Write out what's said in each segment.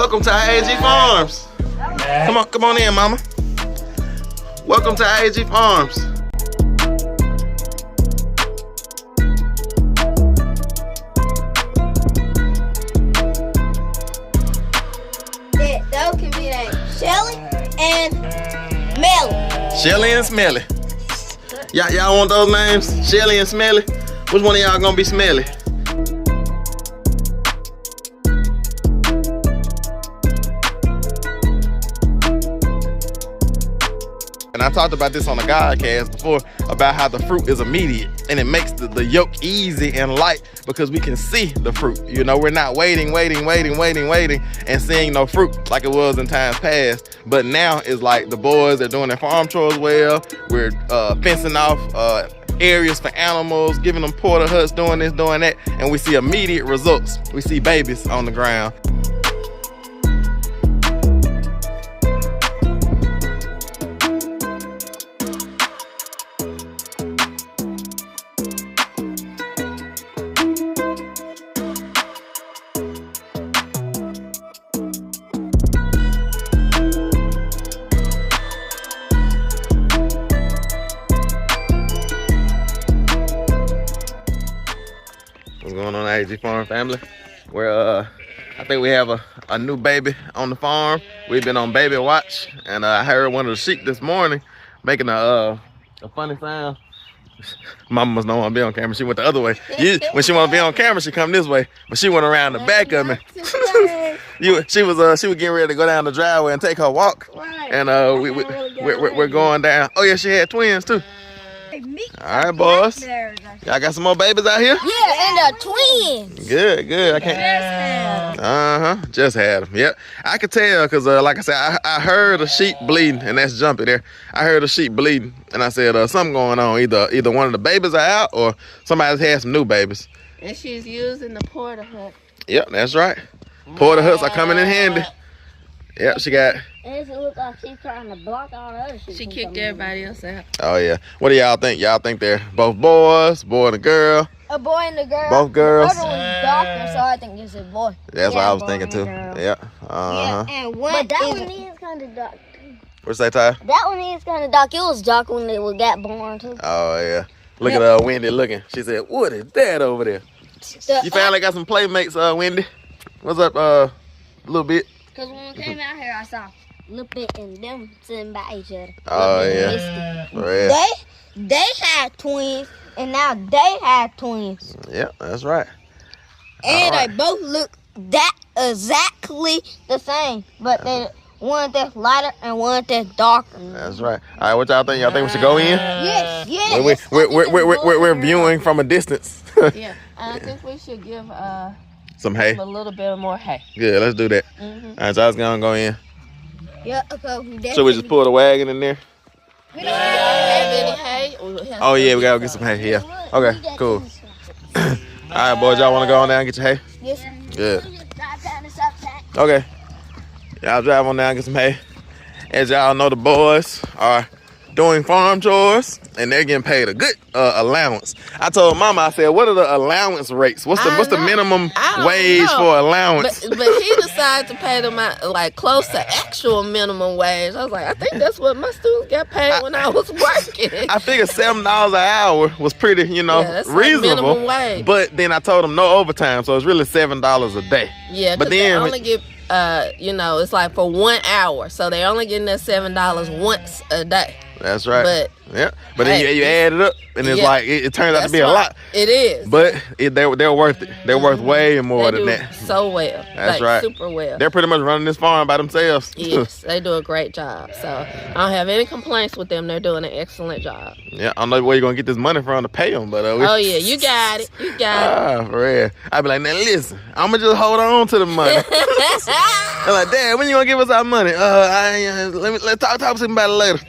Welcome to I.A.G Farms. Come on in, mama. Welcome to I.A.G Farms. Those can be named Shelly and Melly. Shelly and Smelly. Y'all want those names? Shelly and Smelly? Which one of y'all gonna be Smelly? And I talked about this on the GodCast before about how the fruit is immediate and it makes the yolk easy and light because we can see the fruit. You know, we're not waiting and seeing no fruit like it was in times past. But now it's like the boys are doing their farm chores well. We're fencing off areas for animals, giving them porta huts, doing this, doing that, and we see immediate results. We see babies on the ground. What's going on, I.A.G Farm family? We're I think we have a new baby on the farm. We've been on baby watch, and I heard one of the sheep this morning making a funny sound. Mama must not want to be on camera. She went the other way. When she want to be on camera, she come this way, but she went around the back of me. She was getting ready to go down the driveway and take her walk, and we're going down. Oh yeah, she had twins too. All right, boys. Y'all got some more babies out here? Yeah, and the twins. Good. I can't. Just had them. Yep. I could tell because, like I said, I heard a sheep bleeding, and that's Jumpy there. I heard a sheep bleeding, and I said something going on. Either one of the babies are out, or somebody's had some new babies. And she's using the porta hut. Yep, that's right. Porta huts are coming in handy. Yep, she got. And it looks like she's trying to block all the other shit. She kicked everybody else out. Oh yeah. What do y'all think? Y'all think they're both boys, boy and a girl? A boy and a girl. Both girls. The other one's doctor, so I think it's a boy. That's what I was thinking too. Girl. Yeah. Yeah, and one that one is kind of dark. What's that, Ty? That one is kind of dark. It was dark when it got born too. Oh yeah. Look at Wendy looking. She said, "What is that over there?" You finally got some playmates, Wendy. What's up, a little bit? Cause when we came out here, I saw Lil Bit and them sitting by each other. Oh yeah. They had twins, and now they have twins. Yeah, that's right. And they both look exactly the same, but they one that's lighter and one that's darker. That's right. All right, what y'all think? Y'all think we should go in? Yes. We're viewing from a distance. Yeah, I think we should give some hay. a little bit more hay. Good, let's do that. All right, so I was gonna go in. Yeah, So we just pull the wagon in there? We don't have any hay. Oh yeah, we gotta get some hay here. Okay, cool. All right, boys, y'all wanna go on down and get your hay? Yes. Good. Okay. Y'all drive on down and get some hay. As y'all know, the boys are doing farm chores, and they're getting paid a good allowance. I told Mama, I said, what are the allowance rates? What's the minimum wage for allowance? But he decided to pay them out like close to actual minimum wage. I was like, I think that's what my students got paid when I was working. I figured $7 an hour was pretty, that's reasonable. like minimum wage. But then I told them no overtime, so it's really $7 a day. Yeah, but then they only get it's like for 1 hour, so they only getting that $7 once a day. That's right. But then you add it up, and it's like it turns out to be a lot. It is. But they're worth it. They're worth way more than that. So well. That's right. Super well. They're pretty much running this farm by themselves. Yes, they do a great job. So I don't have any complaints with them. They're doing an excellent job. Yeah, I don't know where you're gonna get this money from to pay them, but oh yeah, you got it. You got it. For real. I'd be like, now listen, I'm gonna just hold on to the money. They're like, Dad, when you gonna give us our money? Let's talk to him about it later.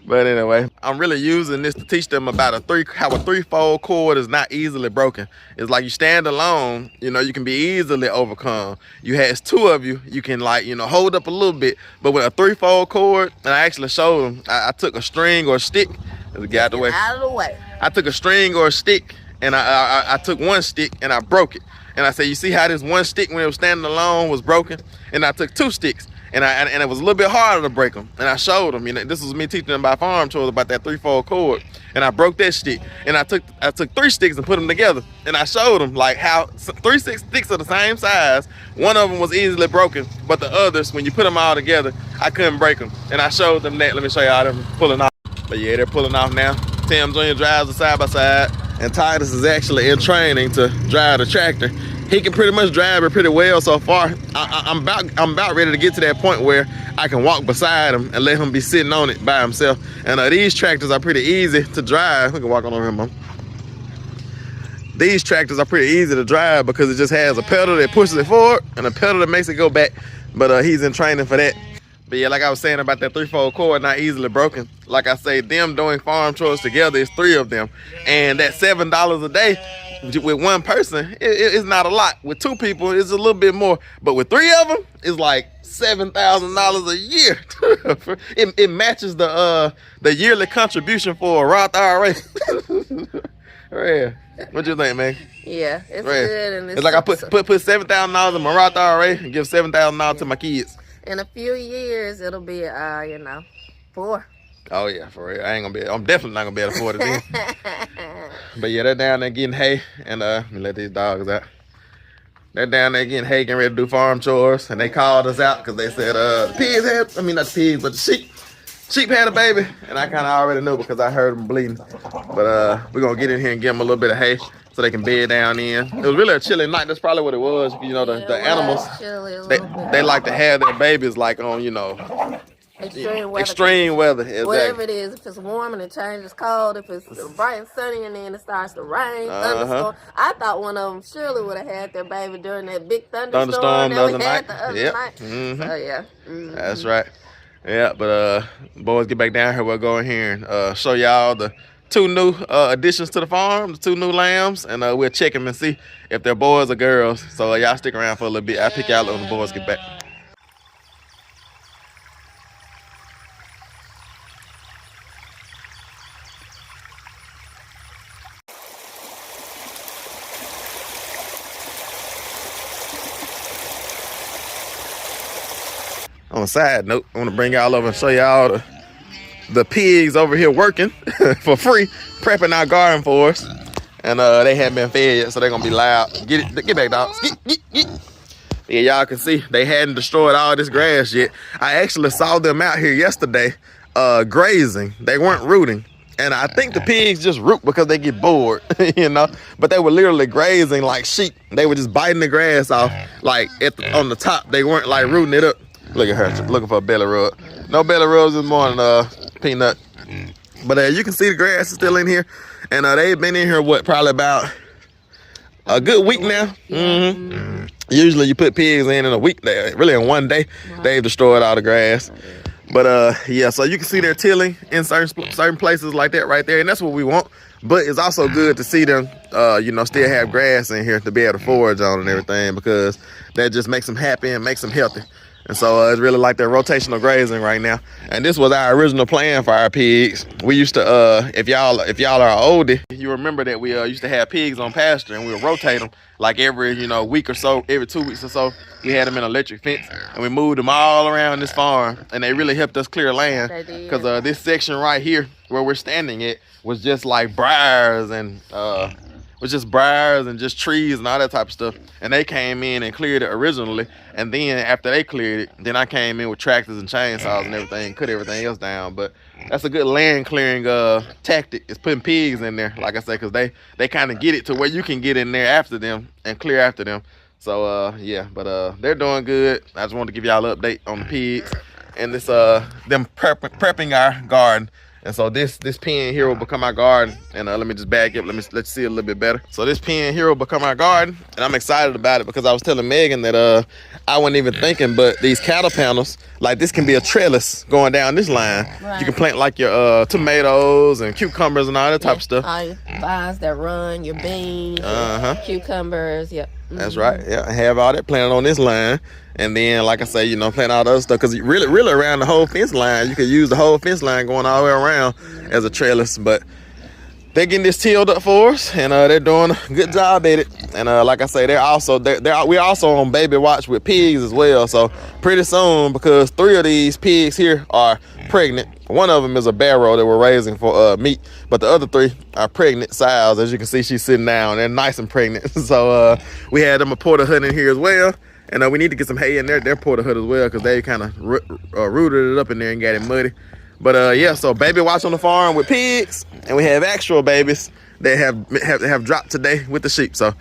But anyway, I'm really using this to teach them about how a three-fold cord is not easily broken. It's like you stand alone, you can be easily overcome. You has two of you, you can hold up a little bit. But with a three-fold cord, and I actually showed them, I took a string or a stick. Get out of the way. Out of the way. I took a string or a stick, and I took one stick and I broke it. and I said, you see how this one stick when it was standing alone was broken? And I took 2 sticks, and it was a little bit harder to break them. And I showed them, this was me teaching them about farm chores, about that 3/4 cord. And I broke that stick, and I took 3 sticks and put them together. And I showed them like how 3 sticks are the same size. One of them was easily broken, but the others, when you put them all together, I couldn't break them. And I showed them that. Let me show y'all them pulling off. But yeah, they're pulling off now. Tim Jr. drives the side by side, and Titus is actually in training to drive the tractor. He can pretty much drive it pretty well so far. I'm about ready to get to that point where I can walk beside him and let him be sitting on it by himself. And these tractors are pretty easy to drive. We can walk on over here, Mom. These tractors are pretty easy to drive because it just has a pedal that pushes it forward and a pedal that makes it go back. But he's in training for that. But yeah, like I was saying about that 3/4 cord, not easily broken. Like I say, them doing farm chores together is 3 of them. And that $7 a day with one person, it's not a lot. With 2 people, it's a little bit more. But with 3 of them, it's like $7,000 a year. It matches the yearly contribution for a Roth IRA. Yeah. What you think, man? Yeah, it's good. And it's like I put $7,000 in my Roth IRA and give $7,000 to my kids. In a few years, it'll be 4. Oh yeah, for real. I'm definitely not gonna be able to afford it then. But yeah, they're down there getting hay, and let me let these dogs out. They're down there getting hay, getting ready to do farm chores, and they called us out because they said the pigs had, not the pigs, but the sheep had a baby, and I kind of already knew because I heard them bleeding. But we're gonna get in here and give them a little bit of hay so they can bed down in. It was really a chilly night. That's probably what it was. The animals, they like to have their babies like on, extreme weather. Exactly. Whatever it is, if it's warm and it changes cold, if it's bright and sunny and then it starts to rain, thunderstorm. I thought one of them surely would have had their baby during that big thunderstorm the other night. Mm-hmm. So yeah. Mm-hmm. That's right. Yeah, but boys, get back down here. We'll go in here and show y'all the 2 new additions to the farm, the 2 new lambs, and we'll check them and see if they're boys or girls. So y'all stick around for a little bit. I'll pick y'all up when the boys get back. On a side note, I want to bring y'all over and show y'all the pigs over here working for free, prepping our garden for us. And they haven't been fed yet, so they're going to be loud. Get back, dogs. Get. Yeah, y'all can see they hadn't destroyed all this grass yet. I actually saw them out here yesterday grazing. They weren't rooting. And I think the pigs just root because they get bored, But they were literally grazing like sheep. They were just biting the grass off, like on the top. They weren't like rooting it up. Look at her, looking for a belly rub. No belly rubs this morning, Peanut. But you can see the grass is still in here. And they've been in here, probably about a good week now. Mm-hmm. Usually you put pigs in a week. Really in one day, they've destroyed all the grass. But yeah, so you can see they're tilling in certain places like that right there. And that's what we want. But it's also good to see them, still have grass in here to be able to forage on and everything, because that just makes them happy and makes them healthy. And so it's really like that rotational grazing right now. And this was our original plan for our pigs. We used to, if y'all are oldie, you remember that we used to have pigs on pasture, and we would rotate them like every week or so, every 2 weeks or so. We had them in an electric fence, and we moved them all around this farm, and they really helped us clear land, because this section right here where we're standing at was just like briars and just trees and all that type of stuff. And they came in and cleared it originally, and then after they cleared it, then I came in with tractors and chainsaws and everything, cut everything else down. But that's a good land clearing tactic, is putting pigs in there, like I say, because they kind of get it to where you can get in there after them and clear after them. So yeah, but they're doing good. I just wanted to give y'all an update on the pigs and this them prepping our garden. And so this pen here will become our garden. And let me just back up. Let's see a little bit better. So this pen here will become our garden, and I'm excited about it because I was telling Megan that I wasn't even thinking, but these cattle panels, like this can be a trellis going down this line. Right. You can plant like your tomatoes and cucumbers and all that type of stuff. All your vines that run, your beans, cucumbers, yep. That's right. Yeah, have all that planted on this line, and then, like I say, plant all the other stuff, because really around the whole fence line, you could use the whole fence line going all the way around as a trellis. But they're getting this tilled up for us, and they're doing a good job at it. And like I say, we're also on baby watch with pigs as well. So pretty soon, because 3 of these pigs here are pregnant. One of them is a barrow that we're raising for meat, but the other 3 are pregnant sows. As you can see, she's sitting down. They're nice and pregnant. So we had them a porta hut in here as well. And we need to get some hay in their porta hut as well, because they kind of rooted it up in there and got it muddy. But yeah, so baby watch on the farm with pigs, and we have actual babies that have dropped today with the sheep. So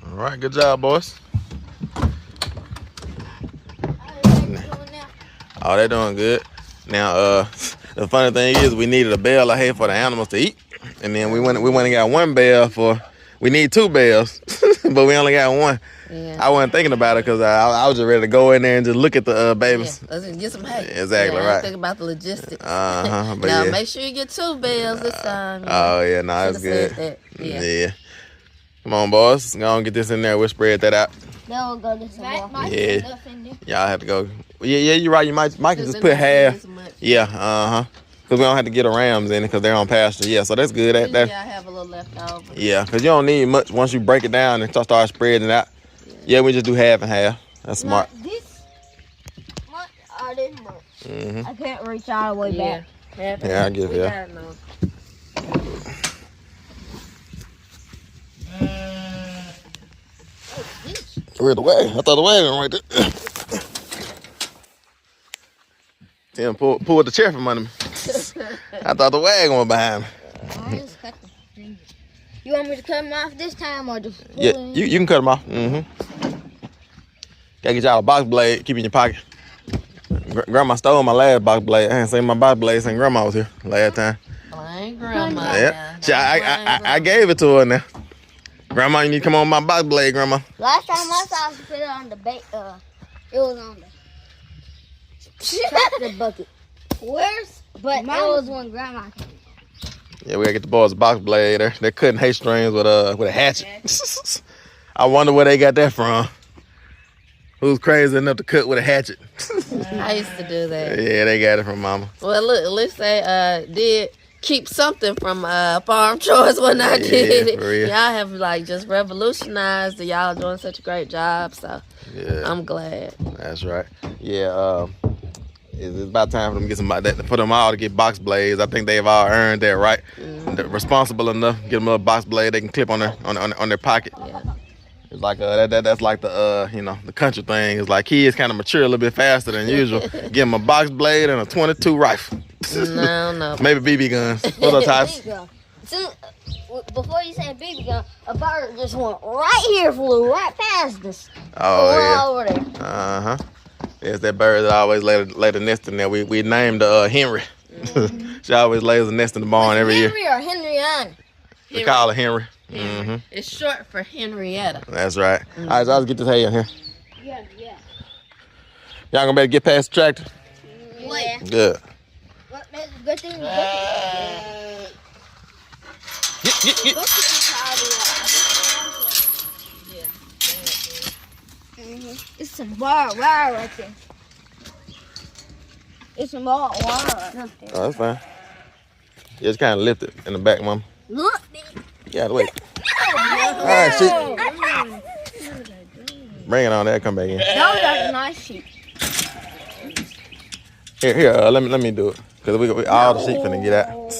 all right, good job, boys. Oh, they're doing good. Now, the funny thing is, we needed a bale of hay for the animals to eat, and then we went and got 1 bale for. We need 2 bales, but we only got 1. Yeah. I wasn't thinking about it because I was just ready to go in there and just look at the babies. Yeah, let's get some hay. Exactly right. Think about the logistics. Now yeah. Make sure you get 2 bales this time. Oh yeah, no, that's good. Yeah. Come on, boys. Go and get this in there. We'll spread that out. Then we'll go get some more. Yeah. Y'all have to go. Yeah, you're right. You might can just put half. Yeah, because we don't have to get the rams in it because they're on pasture. Yeah, so that's good. That I have a little left over. Yeah, because you don't need much once you break it down and start spreading it out. Yeah, we just do half and half. That's smart. This much or this much? I can't reach all the way back. Yeah, I get it. Yeah. Where's the wagon? I thought the wagon right there. Tim pulled the chair from under me. I thought the wagon was behind me. You want me to cut them off this time or just pull in? You can cut them off. Gotta get y'all a box blade, keep it in your pocket. Grandma stole my last box blade. I ain't seen my box blade since Grandma was here last time. Ain't Grandma. Yeah. I gave it to her now. Grandma, you need to come on my box blade, Grandma. Last time I saw her put it on the it was on the tractor bucket. But it was when Grandma came. Yeah, we gotta get the boys a box blade. They're cutting hay strings with a hatchet. I wonder where they got that from. Who's crazy enough to cut with a hatchet? I used to do that. Yeah, they got it from Mama. Well, look, at least they did keep something from farm chores when I did it. Y'all have just revolutionized it. Y'all doing such a great job, so I'm glad. That's right. Yeah, it's about time for them to get somebody for them all to get box blades. I think they've all earned that right. They're responsible enough. Get them a box blade they can clip on their pocket. Yeah. It's like that's like the the country thing. It's like kids kind of mature a little bit faster than usual. Give them a box blade and a .22 rifle. No. Maybe BB guns. What's up, Tyson? Before you said BB gun, a bird just went right here, flew right past us. Oh yeah. Over there. There's that bird that always lay the nest in there. We named Henry. She always lays a nest in the barn every year. Henry or Henrietta? We call her Henry. It's short for Henrietta. That's right. All right, so let's get this hay in here. Yeah. Y'all gonna better get past the tractor? Yeah. Good. Well, that's a good thing. It's some barbed wire right there. It's some barbed wire right there. Oh, that's fine. Yeah, just kind of lift it in the back, Mom. Look, Yeah, wait. All right, sheep. Bring it on there. Come back in. that was a nice sheep. Here. Let me do it, cause we all the sheep finna get out.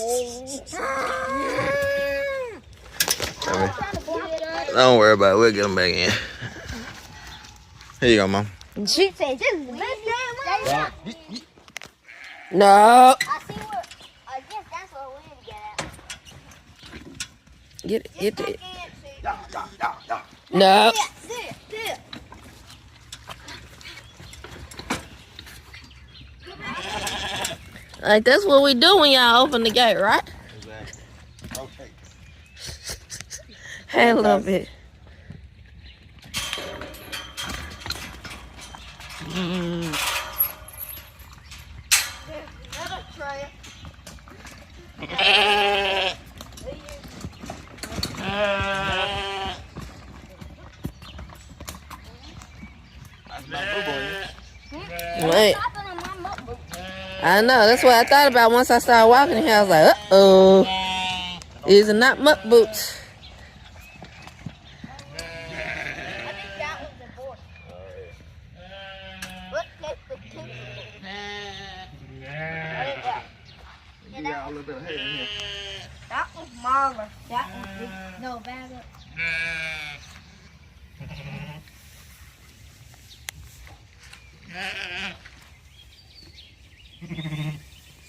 Don't worry about it. We'll get them back in. Here you go, Mom. She said this is the best day of my life. No. I see where, I guess that's what we're going to get at. Get it. No. There. Like, that's what we do when y'all open the gate, right? Exactly. Okay. Hey, a little bit. Wait. I know, that's what I thought about once I started walking here. I was like, uh-oh. These are not muck boots. Yeah, a little bit of hair in here. That was smaller. That was big. No, back up.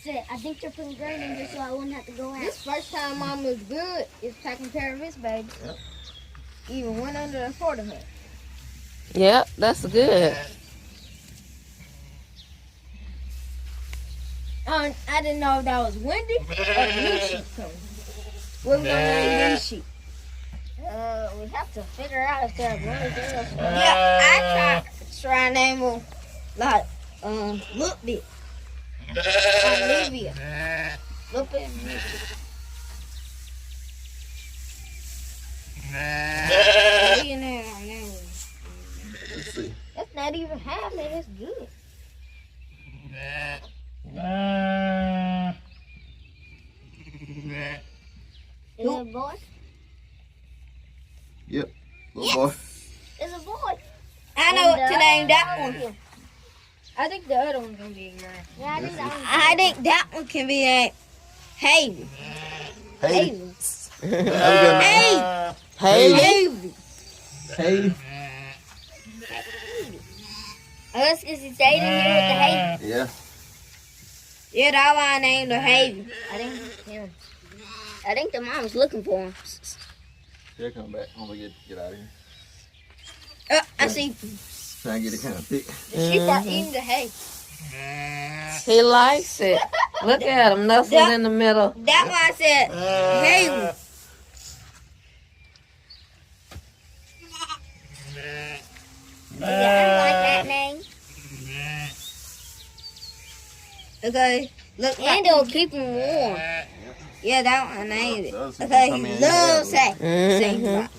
Shit, I think you're putting grain in here so I wouldn't have to go out. This first time Mom was good is taking care of his baby. Yep. Even went under and for her. Yep, that's good. I didn't know if that was Wendy or the new sheep coming. What we gonna name these sheep? We have to figure out if they're boys or girls. Yeah, I try to name them like Look Bit. Olivia. Look Bit. Let's see. That's not even half of it. That's good. Is it a boy? Yep. Little boy. It's a boy. I know what to name that one. I think the other one's gonna be a girl. Yeah, I think that one's I think that one can be named Haven. Hey. Hey! Hey. Hey. Unless is he stayed in here with the hay? Yeah. Yeah, that's why I named her Haven. I think the mom's looking for him. He'll come back when we get out of here. I see. Try and get it kind of thick. The sheep are eating the hay. He likes it. Look at him, nuzzled in the middle. That's why I said Haven. Yeah, I like that name. Okay, look. And it'll keep him warm. Yeah, that one I named it. Does Okay, come in he here. loves hay. Mhm.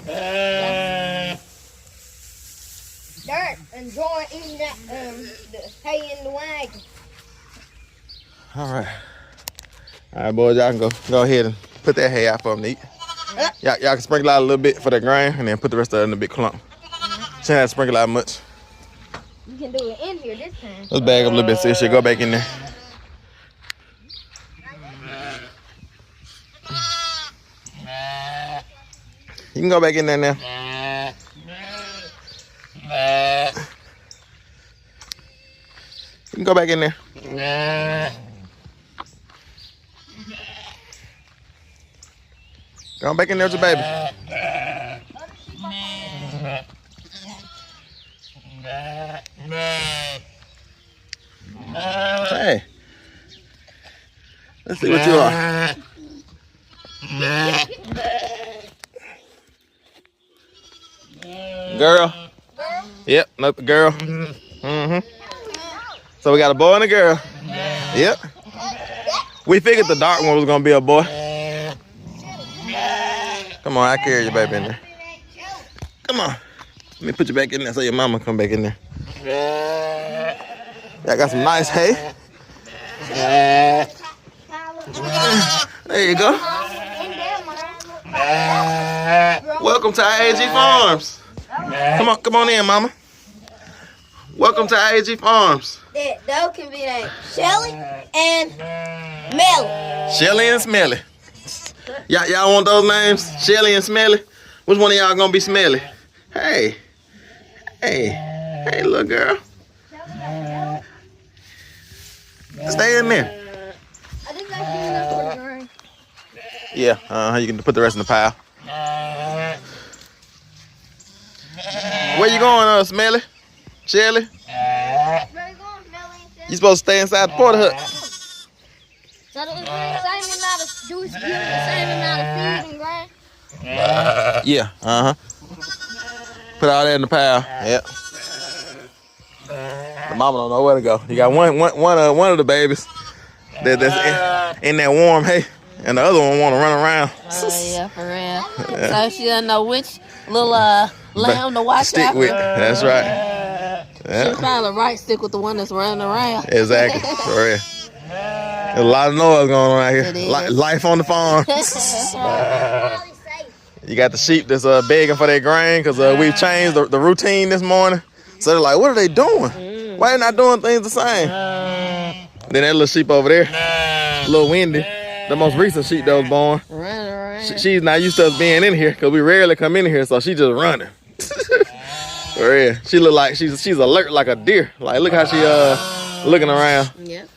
They're enjoying eating that the hay in the wagon. All right. All right, boys, y'all can go ahead and put that hay out for them to eat. Y'all can sprinkle out a little bit for the grain and then put the rest of it in a big clump. Shouldn't have to sprinkle out much. You can do it in here this time. Let's bag up a little bit so it should go back in there. You can go back in there now. You can go back in there. Go back in there with your baby. Hey. Let's see what you are. Girl. Yep, nope, girl. So we got a boy and a girl. Yep. We figured the dark one was gonna be a boy. Come on, I carry your baby in there. Come on. Let me put you back in there so your mama come back in there. I got some nice hay. There you go. Welcome to I.A.G Farms. Come on in, mama. Welcome to I.A.G Farms. Those can be named Shelly and Melly. Shelly and Smelly. Y'all want those names? Shelly and Smelly? Which one of y'all gonna be smelly? Hey, little girl. Stay in there. I think I see enough for the grain. Yeah, you can put the rest in the pile. Where you going, Smelly? Shelly? Where you going, Smelly? You supposed to stay inside the porta hut. So do the same amount of juice, give them the same amount of feed and grain? Yeah, Put all that in the pile. Yep. The mama don't know where to go. You got one of the babies that's in that warm hay, and the other one want to run around. Oh yeah, for real. So she doesn't know which little lamb to watch Stick out with. for. That's right. She probably right stick with the one that's running around. Exactly. For real. There's a lot of noise going on out here. Life on the farm. You got the sheep that's begging for their grain because we've changed the routine this morning. So they're like, what are they doing? Why they not doing things the same? Then that little sheep over there, little Wendy, the most recent sheep that was born. Running around. She's not used to us being in here because we rarely come in here, so she just running. For real. She look like she's alert like a deer. Like look how she looking around. Yep.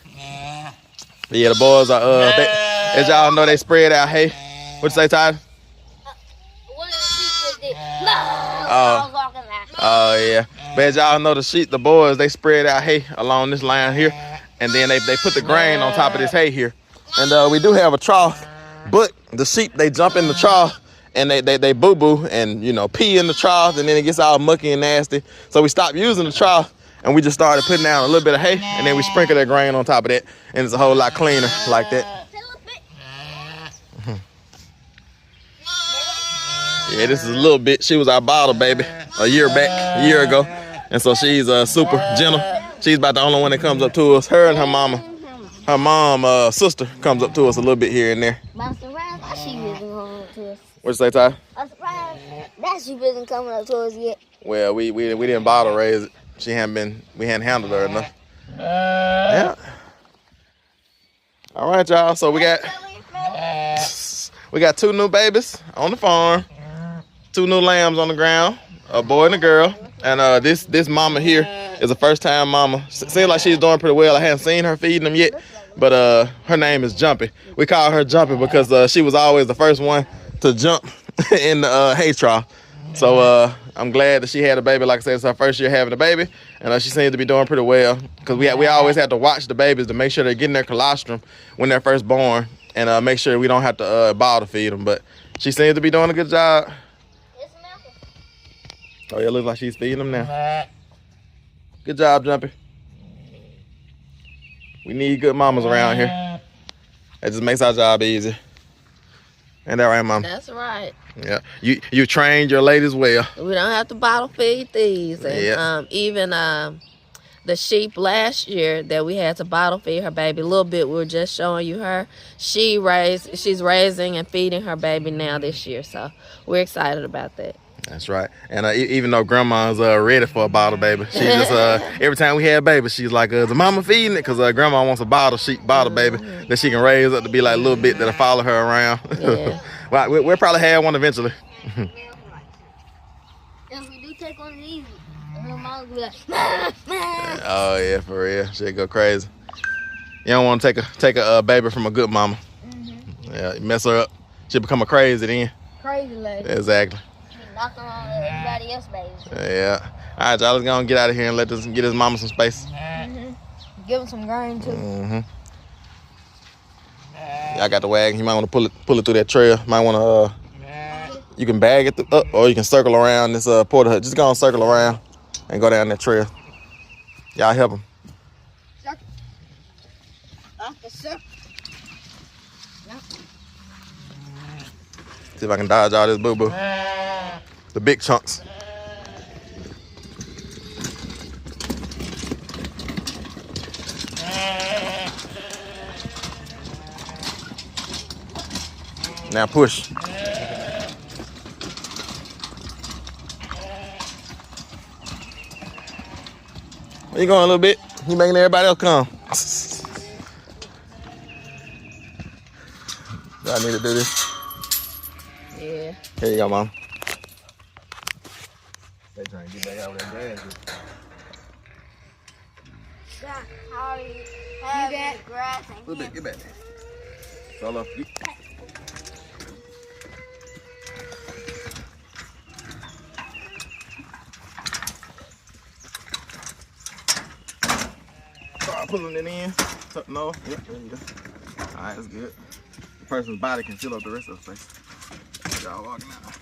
Yeah, the boys are as y'all know, they spread out hay. What you say, Todd? One of the sheep did. No! I was walking back. Oh yeah. But as y'all know, the boys, they spread out hay along this line here, and then they put the grain on top of this hay here. And we do have a trough, but the sheep, they jump in the trough and they boo-boo and pee in the trough, and then it gets all mucky and nasty. So we stopped using the trough and we just started putting down a little bit of hay, and then we sprinkle that grain on top of that, and it's a whole lot cleaner like that. Yeah, this is a little bit. She was our bottle baby a year ago. And so she's super gentle. She's about the only one that comes up to us. Her and her mom, sister, comes up to us a little bit here and there. But I'm surprised that sheep isn't coming up to us. What you say, Ty? I'm surprised that sheep isn't coming up to us yet. Well, we didn't bottle raise it. We hadn't handled her enough. Yeah. All right, y'all. So we got 2 new babies on the farm. 2 new lambs on the ground, a boy and a girl. And this mama here is a first-time mama. Seems like she's doing pretty well. I haven't seen her feeding them yet, but her name is Jumpy. We call her Jumpy because she was always the first one to jump in the hay trough. So I'm glad that she had a baby. Like I said, it's her first year having a baby, and she seems to be doing pretty well because we always have to watch the babies to make sure they're getting their colostrum when they're first born, and make sure we don't have to bottle feed them. But she seems to be doing a good job. Oh, yeah, it looks like she's feeding them now. Good job, Jumpy. We need good mamas around here. That just makes our job easy. Ain't that right, Mom? That's right. Yeah. You trained your ladies well. We don't have to bottle feed these. And even the sheep last year that we had to bottle feed her baby a little bit, we were just showing you her. She's raising and feeding her baby now this year. So we're excited about that. That's right. And even though grandma's ready for a bottle baby, she just every time we had baby, she's like, "Is the mama feeding it?" Because grandma wants a bottle baby that she can raise up to be like a little bit that'll follow her around. Yeah. Well, we'll probably have one eventually. If we do take one of these, her mom will be like, oh yeah, for real. She'll go crazy. You don't want to take a baby from a good mama. Yeah, you mess her up, she'll become a crazy then. Crazy lady. Exactly. knocking on everybody else's babies. Yeah. All right, y'all, let's go and get out of here and get his mama some space. Give him some grain too. Yeah, I got the wagon. You might want to pull it through that trail. Might want to. You can bag it up, or you can circle around this porta hut. Just go and circle around and go down that trail. Y'all help him. See if I can dodge all this boo-boo. The big chunks. Now push. Where you going a little bit? You making everybody else come. Do I need to do this? Yeah. Here you go, Mom. trying to get back out of that gas. How do you have the grass and Little bit, get back. Solo. Start pulling it in. No, yep, there you go. Alright, that's good. The person's body can fill up the rest of the space. Y'all walking out.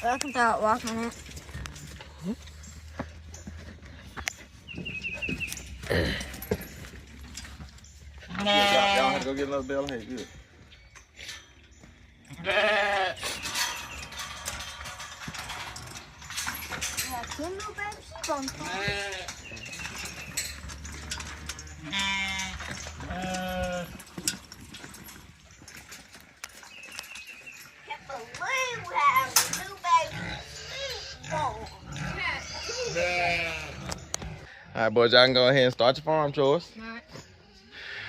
I can start walking it. Y'all have to go get another bell. Hey, good. All right, boys, y'all can go ahead and start your farm chores.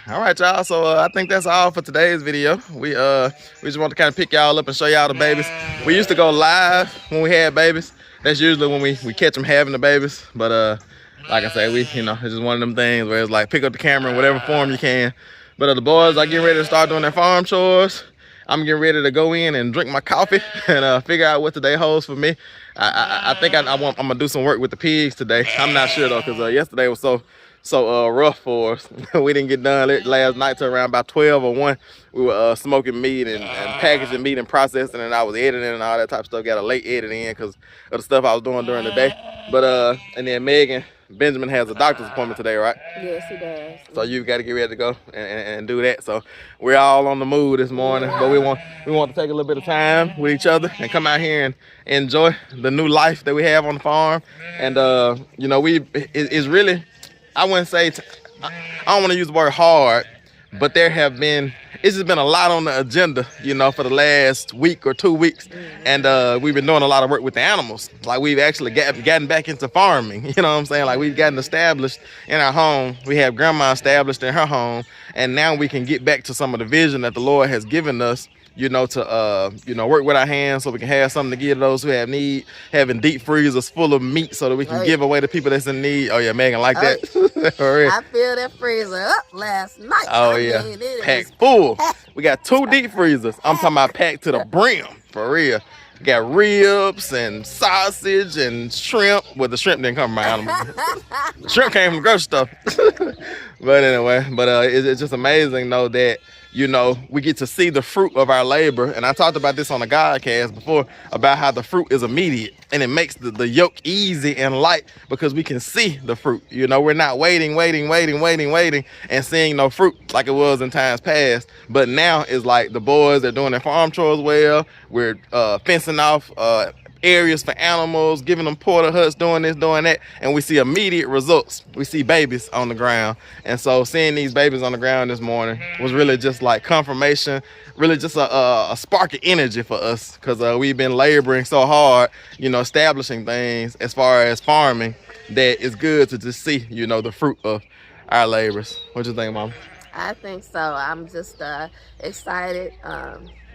All right, y'all. So I think that's all for today's video. We just want to kind of pick y'all up and show y'all the babies. We used to go live when we had babies. That's usually when we catch them having the babies. But like I say, it's just one of them things where it's like pick up the camera in whatever form you can. But the boys are getting ready to start doing their farm chores. I'm getting ready to go in and drink my coffee and figure out what today holds for me. I think I'm gonna do some work with the pigs today. I'm not sure though, because yesterday was so rough for us. We didn't get done last night till around about 12 or 1. We were smoking meat and packaging meat and processing, and I was editing and all that type of stuff. Got a late edit in because of the stuff I was doing during the day. But and then Benjamin has a doctor's appointment today, right? Yes, he does. So you've got to get ready to go and do that. So we're all on the move this morning, but we want to take a little bit of time with each other and come out here and enjoy the new life that we have on the farm. And it's really, I wouldn't say, I don't want to use the word hard, but it's just been a lot on the agenda, for the last week or 2 weeks. And we've been doing a lot of work with the animals. Like we've actually gotten back into farming, you know what I'm saying? Like we've gotten established in our home. We have grandma established in her home. And now we can get back to some of the vision that the Lord has given us, to work with our hands so we can have something to give those who have need, having deep freezers full of meat so that we can give away to people that's in need. Oh yeah, Megan like that. For real. I filled that freezer up last night. Oh yeah, packed full. We got 2 deep freezers. I'm talking about packed to the brim, for real. We got ribs and sausage and shrimp. Well, the shrimp didn't come from my animal. The shrimp came from the grocery store. But anyway, it's just amazing though that we get to see the fruit of our labor. And I talked about this on the GodCast before about how the fruit is immediate and it makes the yoke easy and light because we can see the fruit. We're not waiting and seeing no fruit like it was in times past. But now it's like the boys are doing their farm chores well. We're fencing off areas for animals, giving them porta huts, doing this, doing that, and we see immediate results. We see babies on the ground. And so seeing these babies on the ground this morning was really just like confirmation, really just a spark of energy for us, because we've been laboring so hard, establishing things as far as farming, that it's good to just see, the fruit of our labors. What you think, Mama? I think so. I'm just excited.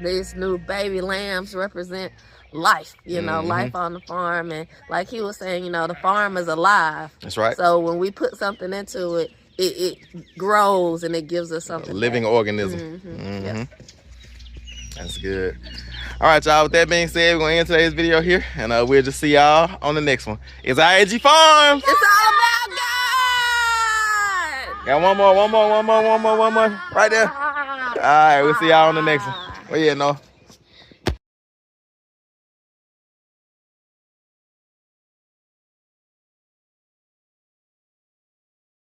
These new baby lambs represent life, life on the farm. And like he was saying, the farm is alive. That's right. So when we put something into it, it grows and it gives us something. A living organism. Yep. That's good. All right, y'all. With that being said, we're going to end today's video here, and we'll just see y'all on the next one. It's I.A.G Farms. It's all about God. Got one more. Right there. All right, we'll see y'all on the next one. Well, yeah, no.